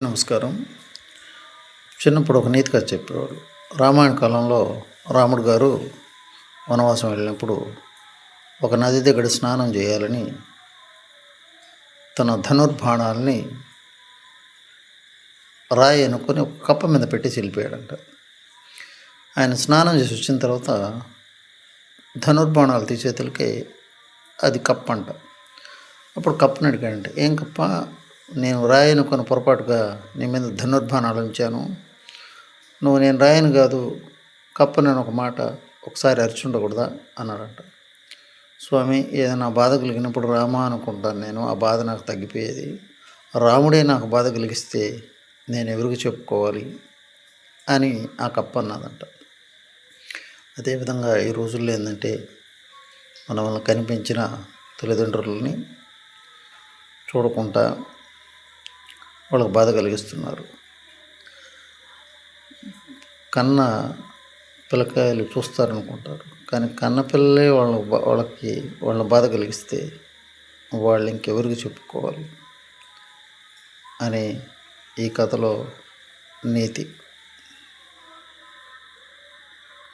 నమస్కారం. చిన్నప్పుడు ఒక నీతి కథ చెప్పేవాడు. రామాయణ కాలంలో రాముడు గారు వనవాసం వెళ్ళినప్పుడు ఒక నది దగ్గర స్నానం చేయాలని తన ధనుర్బాణాలని రాయి అనుకొని ఒక కప్ప మీద పెట్టి వెళ్ళిపోయాడంట. ఆయన స్నానం చేసి వచ్చిన తర్వాత ధనుర్బాణాలు తీసేతలకి అది కప్ప అంట. అప్పుడు కప్పని అడిగాడంట, ఏం కప్ప, నేను రాయను కొన్ని పొరపాటుగా నీ మీద ధనుర్బాణాలు ఉంచాను, నువ్వు నేను రాయను కాదు కప్ప నేను ఒక మాట ఒకసారి అరిచుండకూడదా అన్నాడంట. స్వామి, ఏదైనా బాధ కలిగినప్పుడు రామ అనుకుంటాను, నేను ఆ బాధ నాకు తగ్గిపోయేది, రాముడే నాకు బాధ కలిగిస్తే నేను ఎవరికి చెప్పుకోవాలి అని ఆ కప్ప అన్నదంట. అదేవిధంగా ఈ రోజుల్లో ఏంటంటే మన వల్ల కనిపించిన తల్లిదండ్రులని చూడకుండా వాళ్ళకు బాధ కలిగిస్తున్నారు. కన్న పిల్లకాయలు చూస్తారనుకుంటారు, కానీ కన్న పిల్లలే వాళ్ళ బాధ కలిగిస్తే వాళ్ళు ఇంకెవరికి చెప్పుకోవాలి అని ఈ కథలో నీతి.